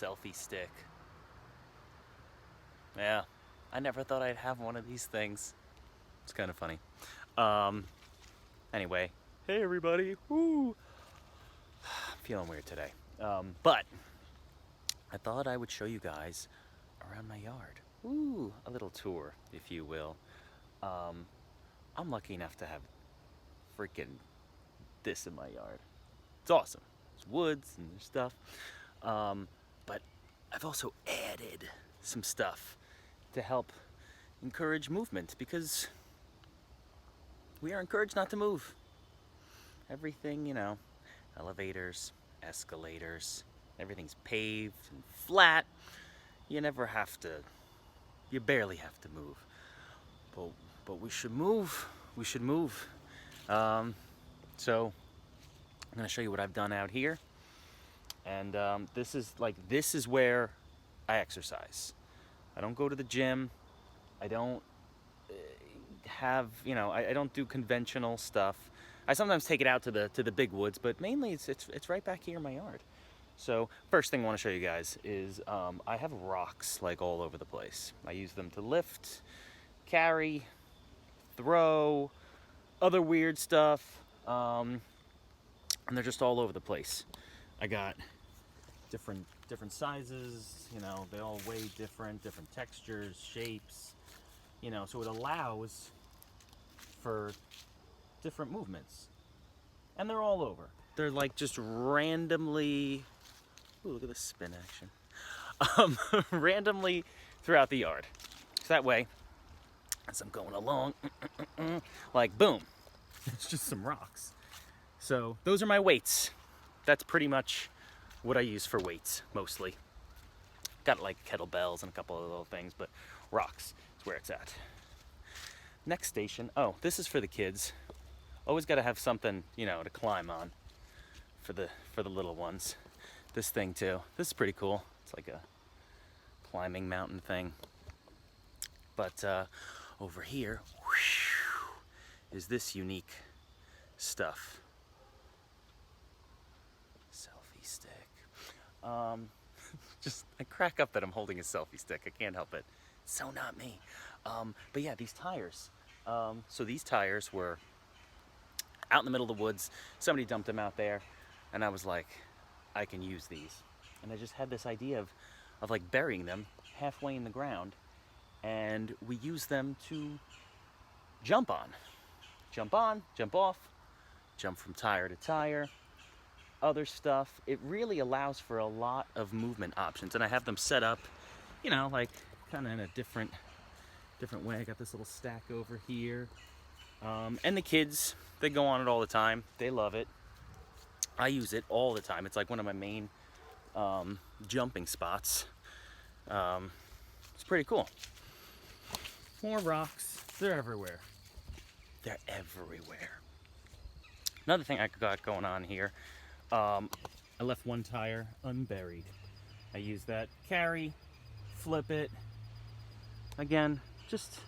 selfie stick. Yeah, I never thought I'd have one of these things. It's kind of funny. Um, anyway, hey everybody. Woo! I'm feeling weird today. But I thought I would show you guys around my yard. Ooh, a little tour, if you will. Um, I'm lucky enough to have freaking this in my yard. It's awesome. There's woods and there's stuff. But I've also added some stuff to help encourage movement because we are encouraged not to move. Everything, elevators, escalators, everything's paved and flat. You never have to, you barely have to move. But we should move. We should move. So I'm gonna show you what I've done out here. And this is where I exercise. I don't go to the gym. I don't I don't do conventional stuff. I sometimes take it out to the big woods, but mainly it's right back here in my yard. So first thing I want to show you guys is I have rocks like all over the place. I use them to lift, carry, throw, other weird stuff, and they're just all over the place. I got different sizes, they all weigh different textures, shapes, so it allows for different movements. And they're all over. They're like just randomly, ooh, look at the spin action. Randomly throughout the yard. So that way, as I'm going along, like boom, it's just some rocks. So those are my weights. That's pretty much what I use for weights, mostly. Got like kettlebells and a couple of little things, but rocks is where it's at. Next station, oh, this is for the kids. Always got to have something, to climb on for the little ones. This thing too. This is pretty cool. It's like a climbing mountain thing. But over here is this unique stuff. Selfie stick. I crack up that I'm holding a selfie stick. I can't help it. So not me. But yeah, these tires. So these tires were out in the middle of the woods. Somebody dumped them out there, and I was like, I can use these. And I just had this idea of like burying them halfway in the ground, and we use them to jump on, jump off, jump from tire to tire, other stuff. It really allows for a lot of movement options, and I have them set up, like kind of in a different way. I got this little stack over here, and the kids, they go on it all the time. They love it. I use it all the time. It's like one of my main jumping spots. It's pretty cool. More rocks. They're everywhere. They're everywhere. Another thing I got going on here, I left one tire unburied. I use that carry, flip it. Again, just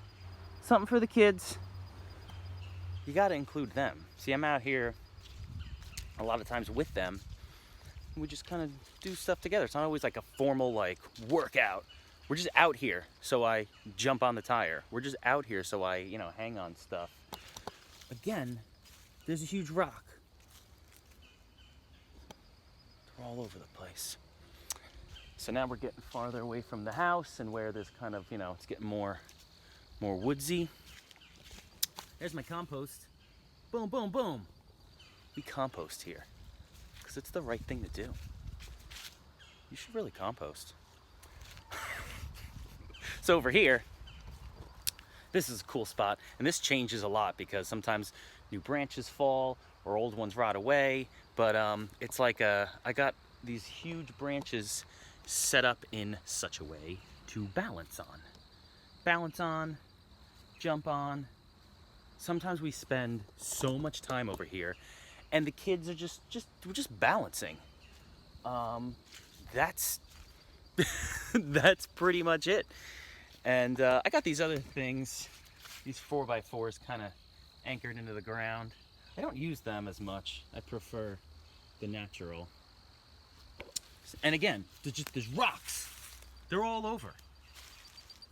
something for the kids. You got to include them. See, I'm out here a lot of times with them. We just kind of do stuff together. It's not always like a formal like workout. We're just out here, so I jump on the tire. We're just out here, so I, hang on stuff. Again, there's a huge rock. They're all over the place. So now we're getting farther away from the house and where there's kind of, it's getting more woodsy. There's my compost. Boom, boom, boom. We compost here because it's the right thing to do. You should really compost. So over here, this is a cool spot, and this changes a lot because sometimes new branches fall or old ones rot away, but it's like I got these huge branches set up in such a way to balance on, jump on. Sometimes we spend so much time over here, and the kids are we're just balancing. That's that's pretty much it. And I got these other things, these 4x4s kind of anchored into the ground. I don't use them as much. I prefer the natural. And again, there's rocks. They're all over.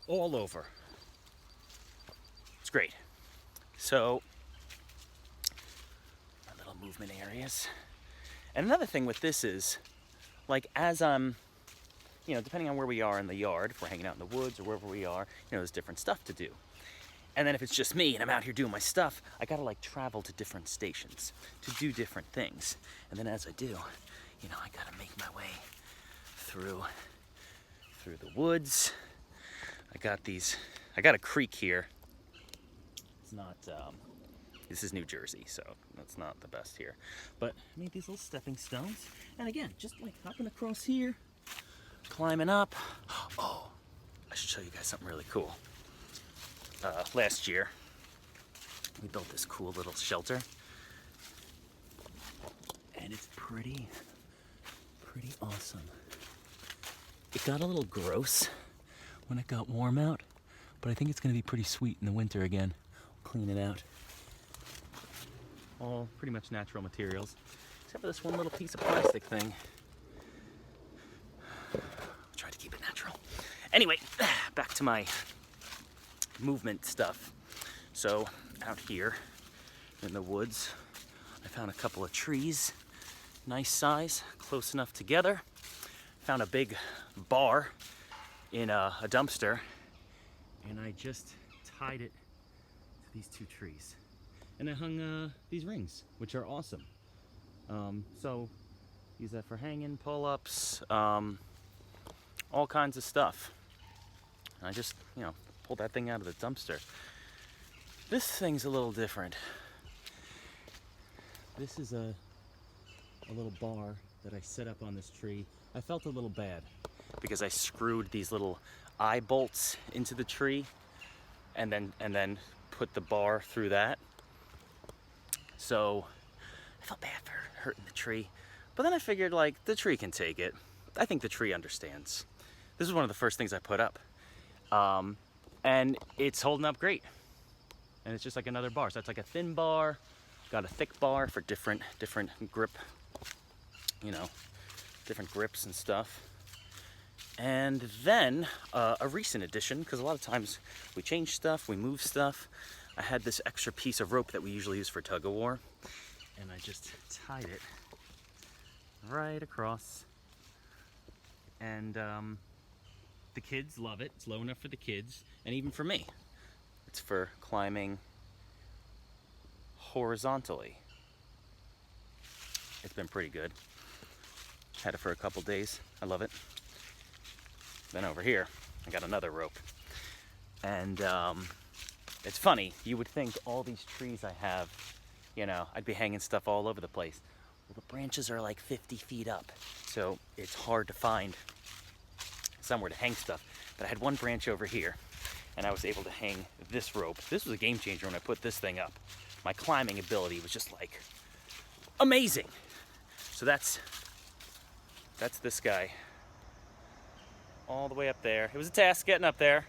All over. It's great. So, my little movement areas. And another thing with this is, like, as I'm, you know, depending on where we are in the yard, if we're hanging out in the woods or wherever we are, you know, there's different stuff to do. And then if it's just me and I'm out here doing my stuff, I gotta like travel to different stations to do different things. And then as I do, you know, I gotta make my way through the woods. I got a creek here. It's not, this is New Jersey, so that's not the best here. But I made these little stepping stones. And again, just like hopping across here, climbing up. Oh, I should show you guys something really cool. Last year, we built this cool little shelter, and it's pretty awesome. It got a little gross when it got warm out, but I think it's gonna be pretty sweet in the winter again. Clean it out. All pretty much natural materials, except for this one little piece of plastic thing. Try to keep it natural. Anyway, back to my movement stuff. So out here in the woods, I found a couple of trees, nice size, close enough together. Found a big bar in a dumpster, and I just tied it to these two trees. And I hung these rings, which are awesome. So use that for hanging, pull-ups, all kinds of stuff. And I just, you know, pulled that thing out of the dumpster. This thing's a little different. This is a little bar that I set up on this tree. I felt a little bad because I screwed these little eye bolts into the tree and then put the bar through that. So I felt bad for hurting the tree. But then I figured, like, the tree can take it. I think the tree understands. This is one of the first things I put up. And it's holding up great. And it's just like another bar. So it's like a thin bar, got a thick bar for different grip, you know, different grips and stuff. And then a recent addition, because a lot of times we change stuff, we move stuff. I had this extra piece of rope that we usually use for tug of war, and I just tied it right across. And the kids love it. It's low enough for the kids, and even for me. It's for climbing horizontally. It's been pretty good. Had it for a couple days. I love it. Then over here, I got another rope. And it's funny, you would think all these trees I have, you know, I'd be hanging stuff all over the place. Well, the branches are like 50 feet up, so it's hard to find somewhere to hang stuff. But I had one branch over here, and I was able to hang this rope. This was a game changer when I put this thing up. My climbing ability was just like amazing. So that's this guy. All the way up there. It was a task getting up there.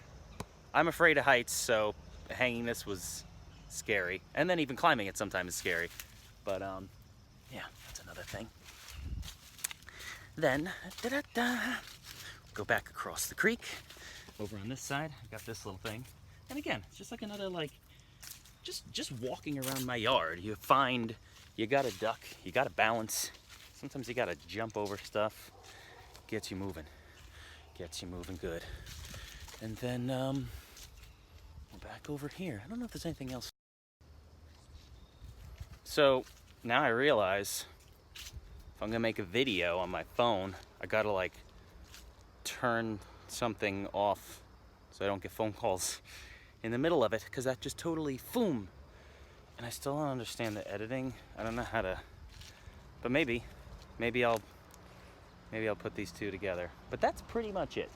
I'm afraid of heights, so hanging this was scary. And then even climbing it sometimes is scary. But yeah, that's another thing. Then, go back across the creek. Over on this side, I got this little thing. And again, it's just like another, like, just walking around my yard. You find, you gotta duck, you gotta balance. Sometimes you gotta jump over stuff. Gets you moving. Gets you moving good. And then, we're back over here. I don't know if there's anything else. So, now I realize, if I'm gonna make a video on my phone, I gotta, like, turn something off so I don't get phone calls in the middle of it, because that just totally boom. And I still don't understand the editing. I don't know how to, but maybe I'll put these two together. But that's pretty much it.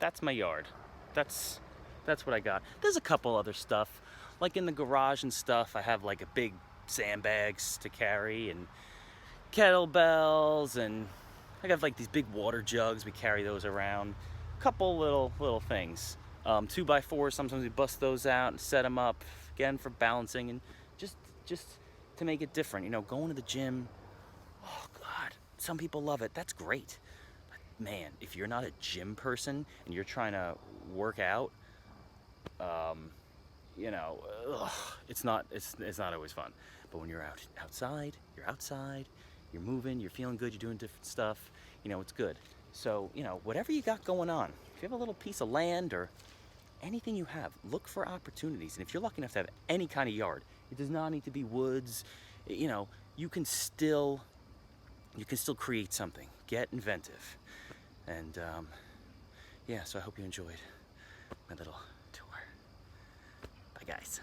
That's my yard. That's what I got. There's a couple other stuff, like in the garage and stuff. I have like a big sandbags to carry and kettlebells, and I got like these big water jugs. We carry those around. Couple little things. 2x4s. Sometimes we bust those out and set them up again for balancing and just to make it different. You know, going to the gym. Oh God, some people love it. That's great. But man, if you're not a gym person and you're trying to work out, um, you know, ugh, it's not always fun. But when you're outside, you're moving, you're feeling good, you're doing different stuff, you know, it's good. So, you know, whatever you got going on, if you have a little piece of land or anything you have, look for opportunities. And if you're lucky enough to have any kind of yard, it does not need to be woods. You know, you can still create something. Get inventive. And yeah, so I hope you enjoyed my little tour. Bye, guys.